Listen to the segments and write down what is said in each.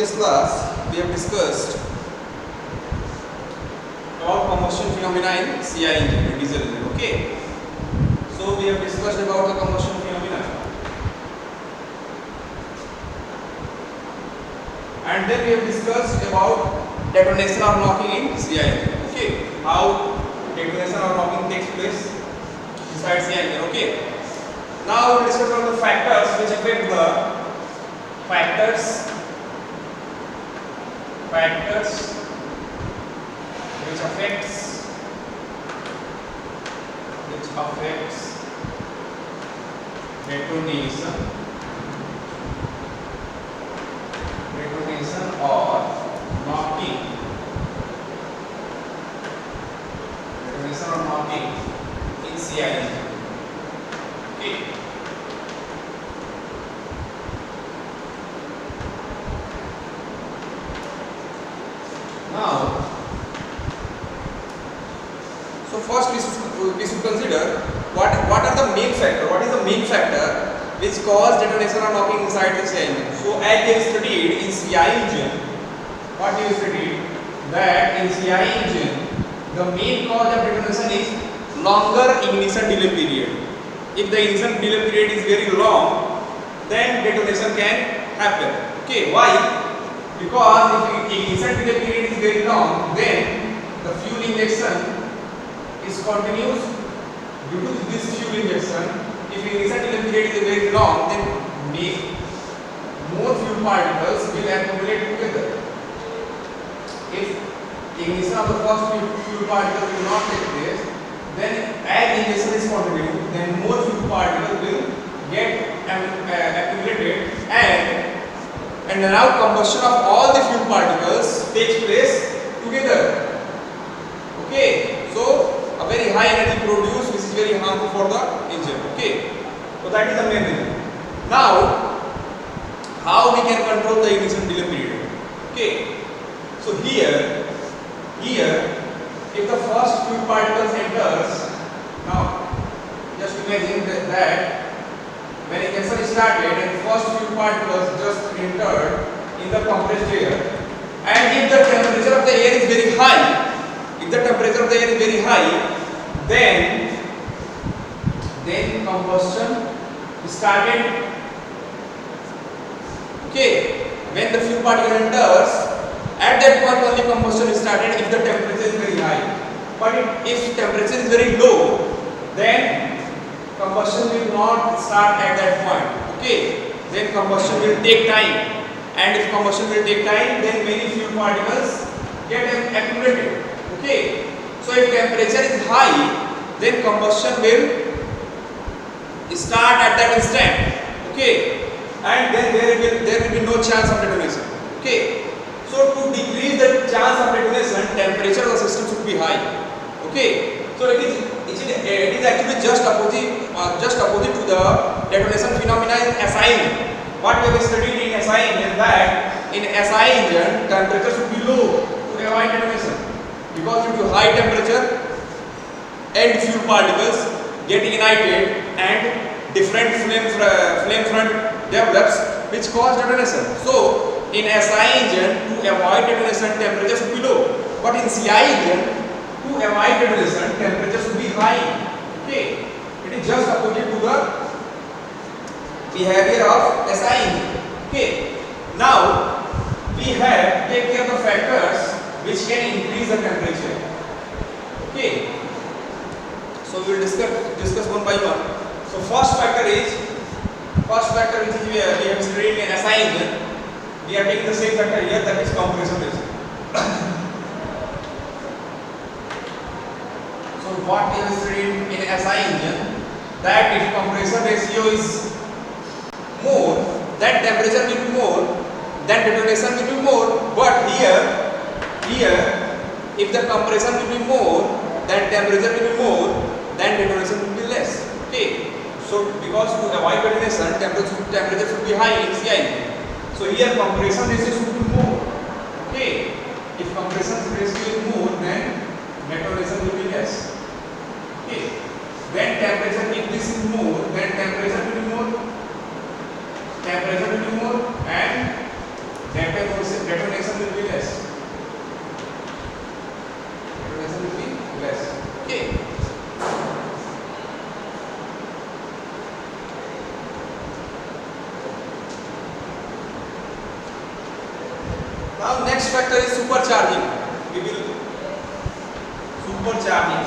previous class we have discussed about combustion phenomena in CI engine, diesel engine. Okay, so we have discussed about the combustion phenomena, and then we have discussed about detonation or knocking in CI engine. Okay, how detonation or knocking takes place inside CI engine. Okay, now we will discuss about the factors which affect the factors which affects detonation or knocking in CI engine. Okay, now, so first we should consider what are the main factor. What is the main factor which cause detonation or knocking inside the CI engine? So as we have studied in CI engine, what we have studied that in CI engine the main cause of detonation is longer ignition delay period. If the ignition delay period is very long, then detonation can happen. Okay, why? Because if ignition delay period is very long, then the fuel injection is continuous. Due to this fuel injection, if ignition delay period is very long, then more fuel particles will accumulate together. If ignition of the first fuel particle will not take place, then as ignition is continuous, then more fuel particles will get accumulated, and now combustion of all the fuel particles takes place together. Okay, so a very high energy produced, which is very harmful for the engine. Okay, so that is the main thing. Now, how we can control the ignition delay period? Okay, so here, if the first fuel particles enters, now just imagine that when ignition started and first fuel particles just entered in the compressed air, and if the temperature of the air is very high, then combustion started. Okay, when the fuel particle enters, at that point only combustion started if the temperature is very high. But if temperature is very low, then combustion will not start at that point. Okay, then combustion will take time, and if combustion will take time, then many fuel particles get accumulated. Okay, so if temperature is high, then combustion will start at that instant. Okay, and then there will be no chance of detonation. Okay, so to decrease the chance of detonation, temperature of the system should be high. Okay, so it is actually just opposite to the detonation phenomena in SI engine. What we have studied in SI engine, that in SI engine temperature should be low to avoid detonation, because due to high temperature and fuel particles get ignited and different flame front develops, which cause detonation. So in SI engine, to avoid detonation, temperature should be low, but in CI engine, to avoid detonation, temperature should be high. Okay, it is just opposite to the behavior of SI engine. Okay, now we have take care of the factors which can increase the temperature. Okay, so we will discuss one by one. So first factor which is we have studied in SI engine. We are taking the same factor here, that is compression ratio. So what we have studied in SI engine, that if compression ratio is more, then temperature will be more, then detonation will be more. But here if the compression will be more, then temperature will be more, then detonation will be less. Okay, so because to avoid detonation, temperature should be high in CI. So here compression ratio should be more. Okay, if compression ratio is more, then detonation will be less. Okay, then temperature, if this is more, then temperature will be more, and detonation will be less. Detonation will be less. Okay. Now next factor is supercharging. We will supercharging.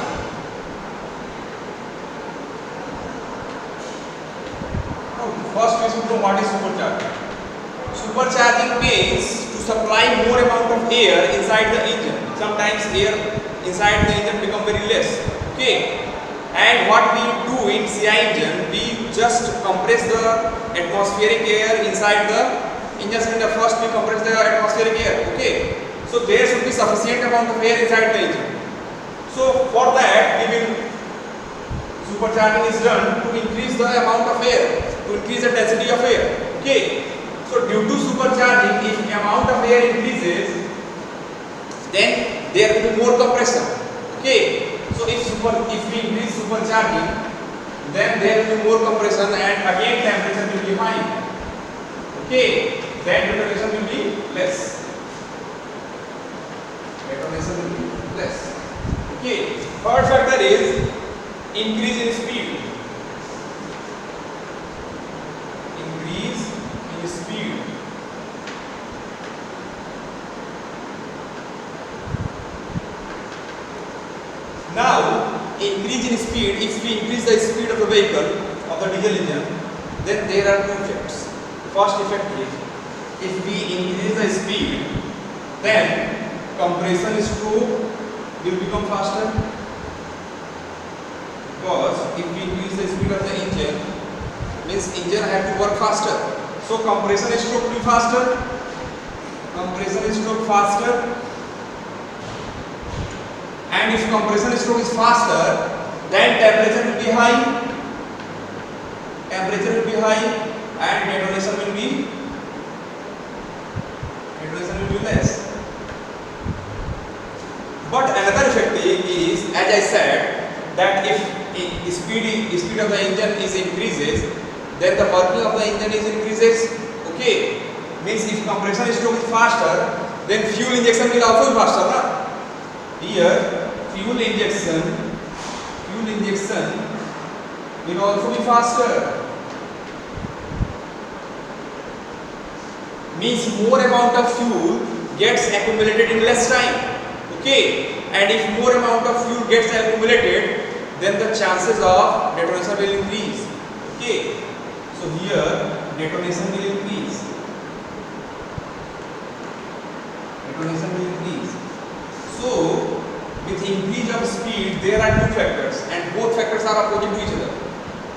First we should know what is supercharging. Supercharging means to supply more amount of air inside the engine. Sometimes air inside the engine become very less. Okay. And what we do in CI engine, we just compress the atmospheric air inside the engine cylinder. First we compress the atmospheric air. Okay. So there should be sufficient amount of air inside the engine. So for that we will supercharging is done to increase the amount of air, to increase the density of air. Okay. So due to supercharging, if the amount of air increases, then there will be more compression. Okay. So if we increase supercharging, then there will be more compression and again temperature will be high. Okay. Then detonation will be less. Detonation will be less. Okay. Third factor is increase in speed. Increase in speed. Now, increase in speed, if we increase the speed of the vehicle, of the diesel engine, then there are two effects. First effect is, if we increase the speed, then compression stroke will become faster. Because if we increase the speed of the engine, means engine have to work faster. So compression stroke will be faster. Compression stroke faster. And if compression stroke is faster, then temperature will be high. Temperature will be high, and detonation will be less. But another effect is, as I said, that if speed of the engine is increases, then the working of the engine is increases. Okay, means if compression stroke is faster, then fuel injection will also be faster, na? Here fuel injection will also be faster. Means more amount of fuel gets accumulated in less time. Okay, and if more amount of fuel gets accumulated, then the chances of detonation will increase. Okay, so here detonation will increase. Detonation will increase. So with increase of speed, there are two factors, and both factors are opposite to each other.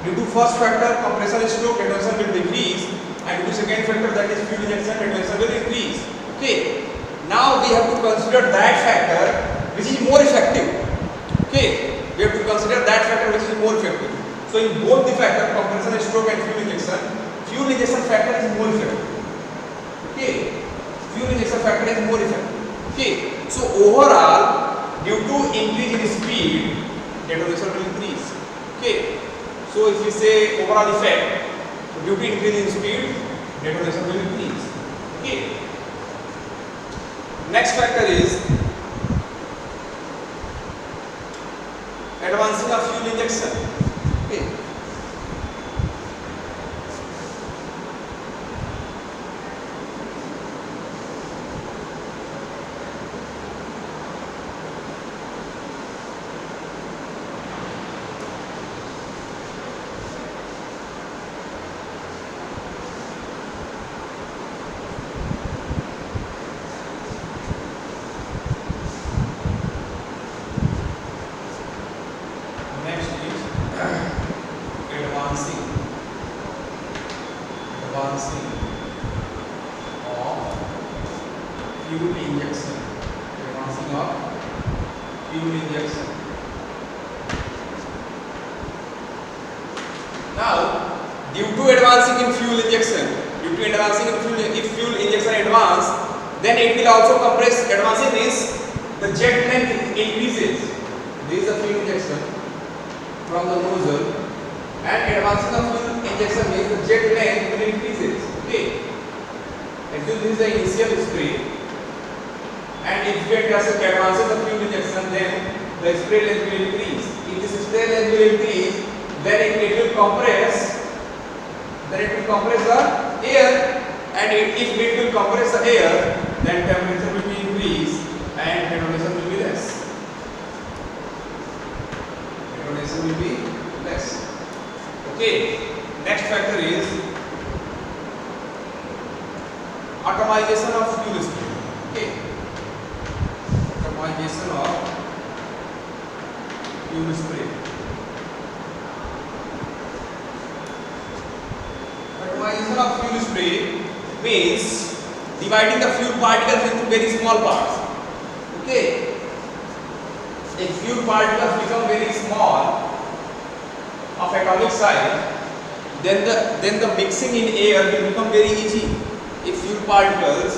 Due to first factor, compression stroke, detonation will decrease, and due to second factor, that is fuel injection, detonation will increase. Okay. Now we have to consider that factor which is more effective. Okay. We have to consider that factor which is more effective. So in both the factor, compression stroke and fuel injection factor is more effective. Okay. Fuel injection factor is more effective. Okay. So overall, due to increase in speed, detonation will increase. Okay. So if we say overall effect, due to increase in speed, detonation will increase. Okay. Next factor is advancing of fuel injection. Okay. Advancing of fuel injection. Advancing of fuel injection. Now, due to advancing in fuel injection, if fuel injection advance, then it will also compress. Advancing means the jet length increases. This is a fuel injection from the nozzle, and advancing of fuel injection means the jet length will increases. Okay, Assume this is the initial spray, and if it advances the fuel injection, then the spray length will increase. If this spray length will increase, then it will compress. Then it will compress the air, and if it will compress the air, then temperature will be increased and detonation will be less. Detonation will be less. Okay. Next factor is atomization of fuel spray. Okay. Atomization of fuel spray. Atomization of fuel spray means dividing the fuel particles into very small parts. Okay. If fuel particles become very small of atomic size, then the mixing in air will become very easy. If fuel particles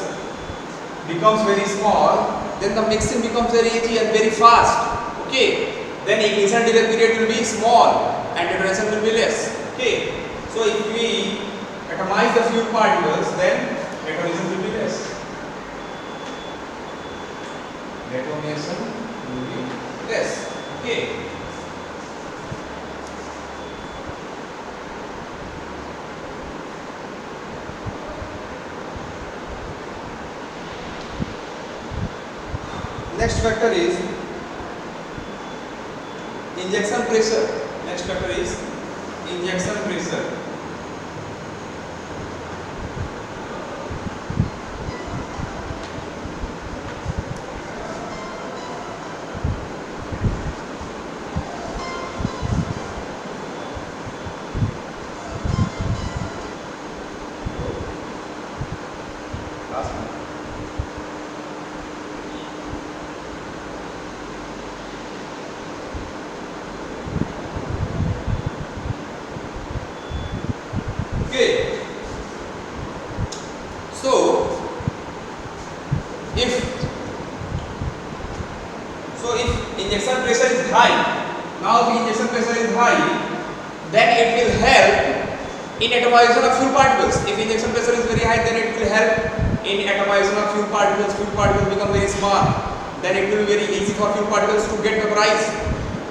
becomes very small, then the mixing becomes very easy and very fast. Okay. Then ignition delay period will be small and detonation will be less. Okay. So if we atomize the fuel particles, then detonation will be less. Detonation will be less. Okay. Next factor is injection pressure. Next factor is injection pressure. Okay. So if injection pressure is high, now if injection pressure is high, then it will help in atomization of fuel particles. If injection pressure is very high, then it will help in atomization of fuel particles. Fuel particles become very small. Then it will be very easy for fuel particles to get vaporized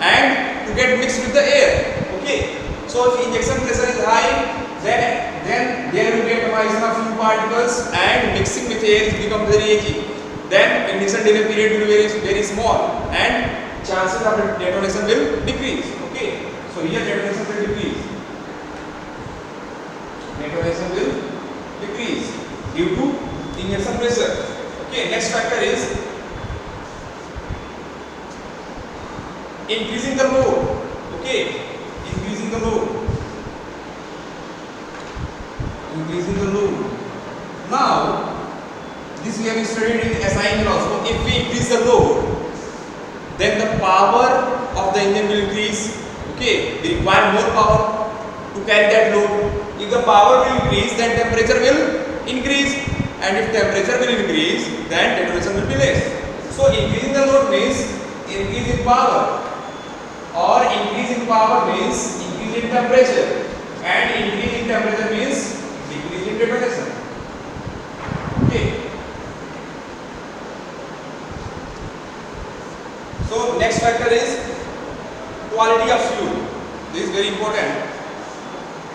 and to get mixed with the air. Okay. So if injection pressure is high, then there will be atomization of fuel particles and mixing with air become very easy. Then ignition delay period will be very small and chances of detonation will decrease. Okay. So here detonation will decrease. Detonation will decrease due to injection pressure. Okay. Next factor is increasing the load. Okay. Increasing the load. Increasing the load. Now, this we have studied in SI engine also. If we increase the load, then the power of the engine will increase. Okay, we require more power to carry that load. If the power will increase, then temperature will increase, and if temperature will increase, then detonation will be less. So, increasing the load means increase in power, or increase in power means increase in temperature, and increase in temperature means decrease in detonation. Okay. So next factor is quality of fuel. This is very important.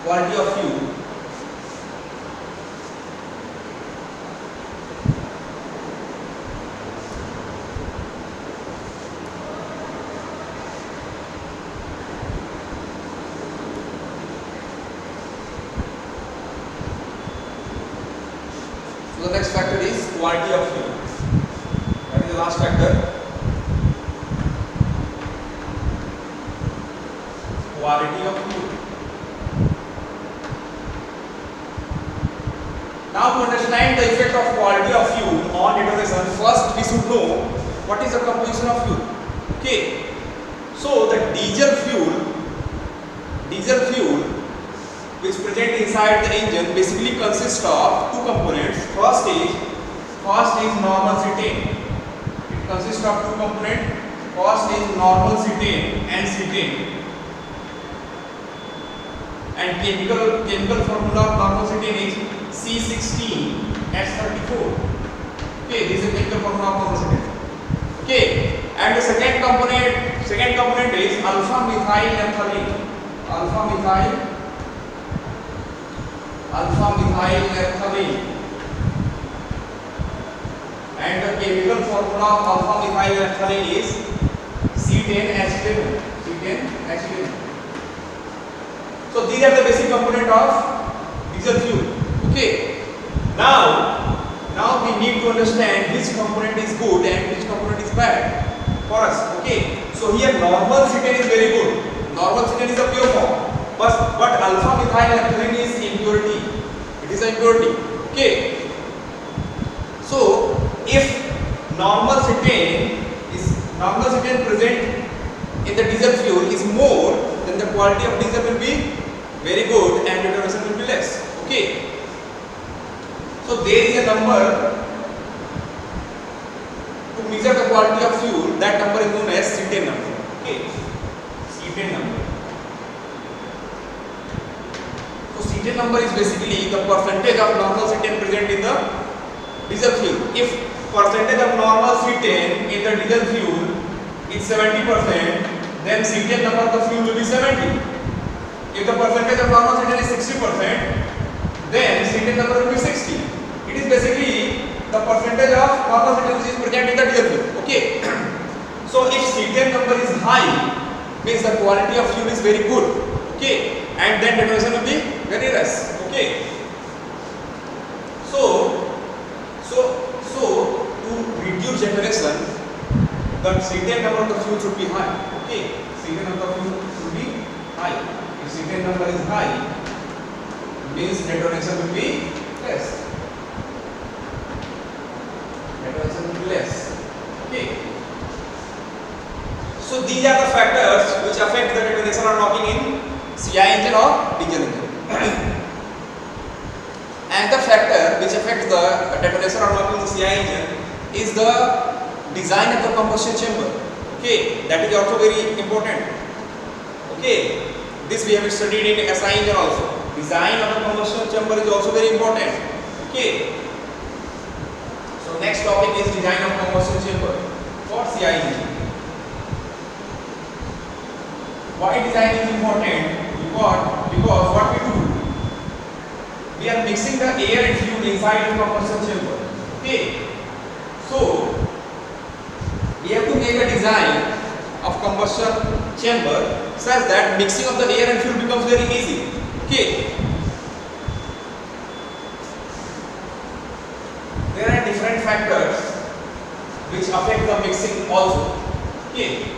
Quality of fuel. So the next factor is quality of fuel. That is the last factor. Quality of fuel. Now to understand the effect of quality of fuel on detonation, first we should know what is the composition of fuel. Okay. So the diesel fuel which present inside the engine basically consists of two components. First is normal cetane. It consists of two components. First is normal cetane and cetane. And chemical formula of normal cetane is C16 S34. Okay, this is the chemical formula of combustion. Okay, and the second component is alpha methyl naphthalene. Alpha methyl naphthalene. And the chemical formula of alpha methyl naphthalene is C10H11. C10H11. So these are the basic component of diesel fuel. Okay. Now we need to understand which component is good and which component is bad for us. Okay. So here normal cetane is very good. Normal cetane is a pure form. But alpha methyl naphthalene is impurity. It is an impurity. Okay. So if normal cetane present in the diesel fuel is more, then the quality of diesel will be very good and detonation will be less. Okay. So there is a number to measure the quality of fuel. That number is known as cetane number. Okay. Cetane number. So cetane number is basically the percentage of normal cetane present in the diesel fuel. If percentage of normal cetane in the diesel fuel is 70%, then cetane number of the fuel will be 70. If the percentage of normal cetane is 60%, then cetane number will be 60. It is basically the percentage of normal cetane which is present in the diesel fuel. Okay. So if cetane number is high, means the quality of fuel is very good. Okay. And then detonation will be very less. Okay. So to reduce detonation, the cetane number of the fuel should be high. Okay. Cetane number of the fuel should be high. If cetane number is high, means detonation will be less. Detonation will be less. Okay. So these are the factors which affect the detonation or knocking in CI engine or diesel engine. And the factor which affects the detonation or knocking in CI engine is the design of the combustion chamber. Okay, that is also very important. Okay, this we have studied in SI engine also. Design of the combustion chamber is also very important. Okay. So next topic is design of combustion chamber for CI engine. Why design is important? Because what we do, we are mixing the air and fuel inside the combustion chamber. Okay. So we have to make a design of combustion chamber such that mixing of the air and fuel becomes very easy. Okay. There are different factors which affect the mixing also. Okay.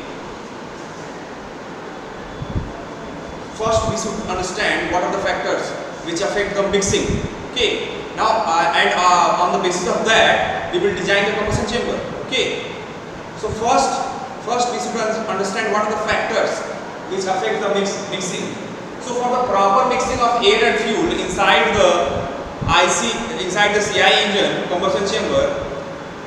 First, we should understand what are the factors which affect the mixing. Okay. Now, on the basis of that, we will design the combustion chamber. Okay. So first we should understand what are the factors which affect the mixing. So for the proper mixing of air and fuel inside the CI engine combustion chamber,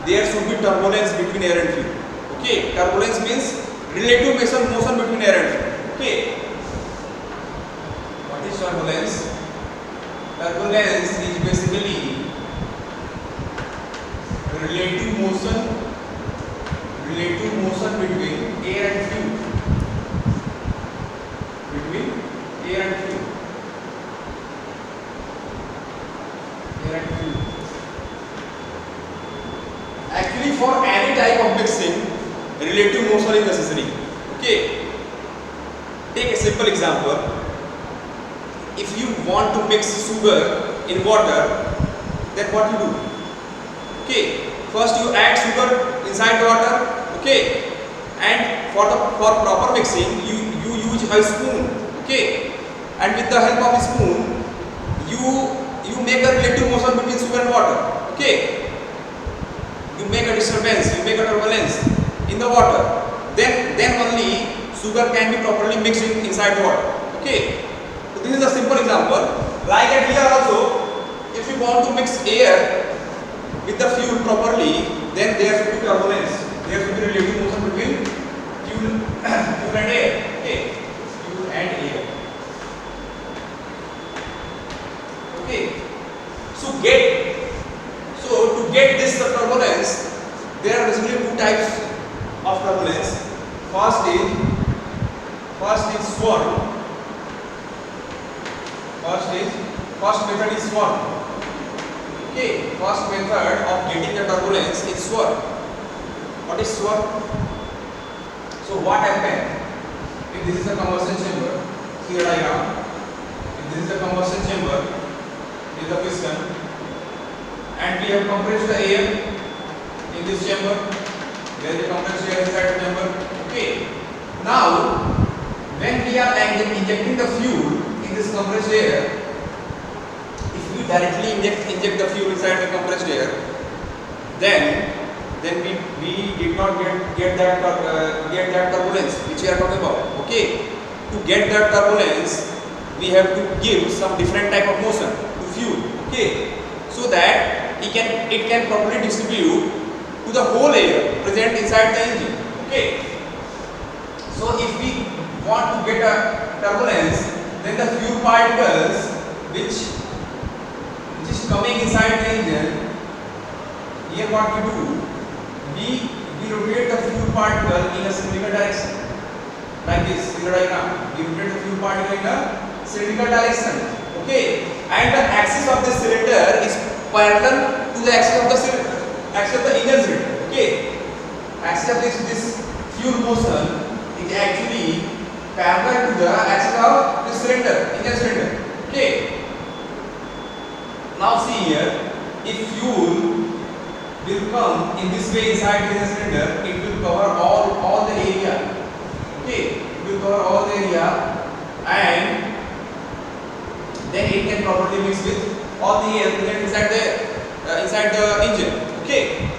there should be turbulence between air and fuel. Okay, turbulence means relative motion between air and fuel. Okay, what is turbulence? Turbulence is basically relative motion between air and fuel. Actually, for any type of mixing, relative motion is necessary. Okay. Take a simple example. If you want to mix sugar in water, then what you do? Okay. First you add sugar inside the water. Okay. And for proper mixing, you use a spoon. Okay. And with the help of a spoon, you make a relative motion between sugar and water. Okay. You make a disturbance, you make a turbulence in the water. Then only sugar can be properly mixed inside the water. Okay. So this is a simple example. Like at here also, if you want to mix air with the fuel properly, then there should be turbulence. There should be relative motion between fuel and air. Okay. Fuel and air. Okay. So First is swarm. First method is swarm. Okay, first method of getting the turbulence is swarm. What is swarm? So what happens if this is a combustion chamber? See the diagram. If this is a combustion chamber, this is a piston, and we have compressed the air in this chamber. There is a compressed air inside the chamber. Okay. Now, when we are injecting the fuel in this compressed air, if we directly inject the fuel inside the compressed air, then we did not get that turbulence which we are talking about. Okay, to get that turbulence, we have to give some different type of motion to fuel. Okay, so that it can properly distribute to the whole air present inside the engine. Okay, so if we want to get a turbulence, then the fuel particles which is coming inside the engine, here what we do, we rotate the fuel particle in a cylindrical direction, like this. See the diagram. We rotate the fuel particle in a cylindrical direction. Okay, and the axis of the cylinder is parallel to the axis of the engine cylinder. Okay, axis of this fuel motion is actually parallel to the axis of the cylinder, engine cylinder. Okay. Now see here, if fuel will come in this way inside the cylinder, it will cover all the area. Okay, it will cover all the area, and then it can properly mix with all the air present inside the engine. Okay,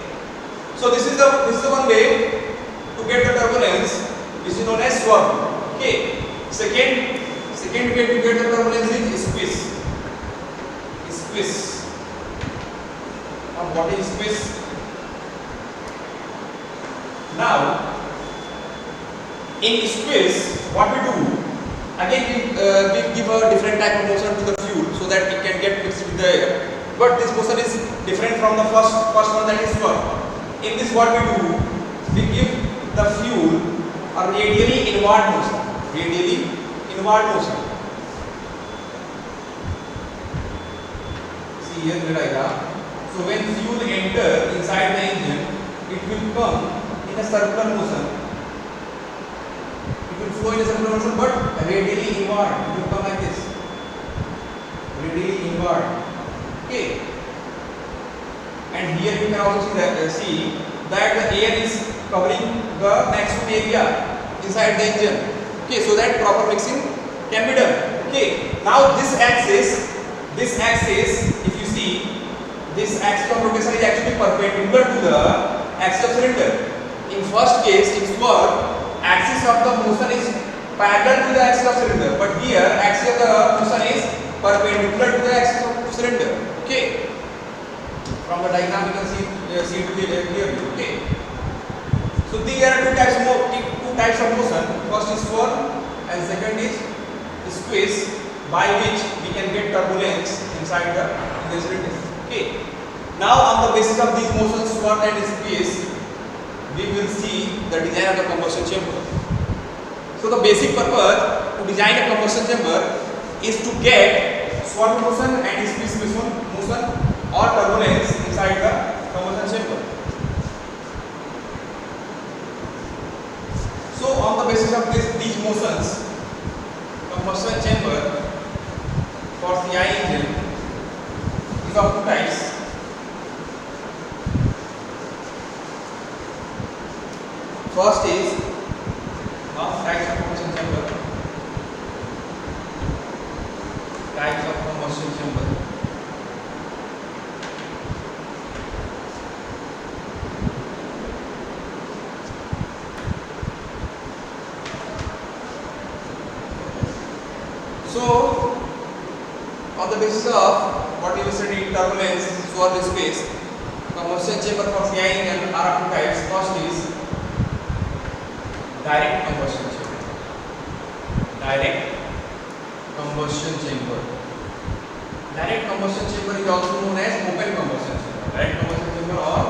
so this is the one way to get the turbulence, which is known as swarm. Okay, second way to get the turbulence is squeeze. Squeeze. Now what is squeeze? Now, in squeeze, what we do, again we give a different type of motion to the fuel so that it can get mixed with the air. But this motion is different from the first one, that is swarm. In this, what we do, we give the fuel a radially inward motion. See here the diagram. So when fuel enter inside the engine, it will come in a circular motion. It will flow in a circular motion, but radially inward. It will come like this. Radially inward. Okay. And here you can also see that the air is covering the maximum area inside the engine. Okay, so that proper mixing can be done. Okay. Now this axis, if you see, this axis of rotation is actually perpendicular to the axis of cylinder. In first case, in swarm, axis of the motion is parallel to the axis of cylinder, but here axis of the motion is perpendicular to the axis of cylinder. Okay. From the diagram you can see it clearly. Okay. So there are two types of motion. First is swarm, and second is squeeze, by which we can get turbulence inside the cylinder. Okay. Now on the basis of these motions, swarm and squeeze, we will see the design of the combustion chamber. So the basic purpose to design a combustion chamber is to get swarm motion and squeeze motion or turbulence inside the combustion chamber. So on the basis of these motions, combustion chamber for CI engine is of two types. First is types of combustion chamber. Types of combustion chamber. So, on the basis of what you studied, turbulence, swarm, space, combustion chamber for CI engine are of two types. First is direct combustion chamber. Direct combustion chamber. Direct combustion chamber is also known as open combustion chamber. Direct combustion chamber or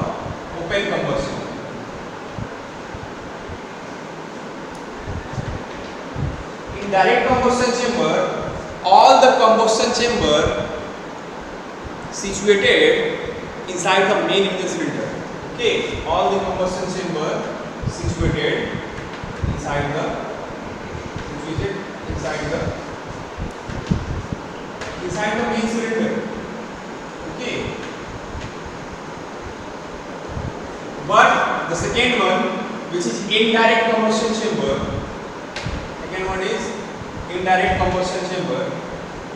open combustion. in direct combustion chamber, all the combustion chamber situated inside the main engine cylinder. Okay, all the combustion chamber situated inside the main cylinder. Okay, but the second one, which is indirect combustion chamber, second one is indirect combustion chamber.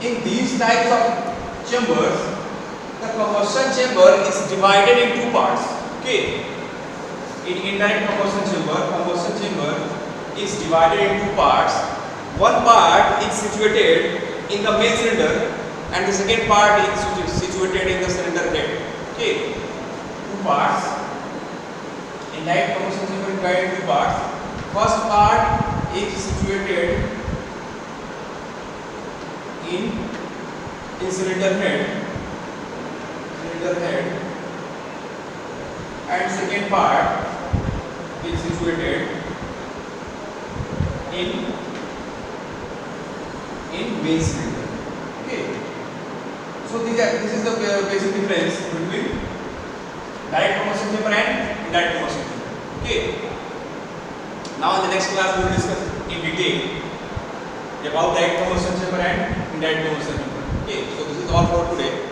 In these types of chambers, the combustion chamber is divided in two parts. Okay, in indirect combustion chamber is divided in two parts. One part is situated in the main cylinder and the second part is situated in the cylinder head. Okay, two parts. Indirect combustion chamber is divided in two parts. First part is situated in cylinder head, and second part is situated in main cylinder. Okay, so this is the basic difference between direct combustion chamber and indirect combustion chamber. Okay, now in the next class we will discuss in detail about direct combustion chamber and indirect combustion chamber. Okay, so this is all for today.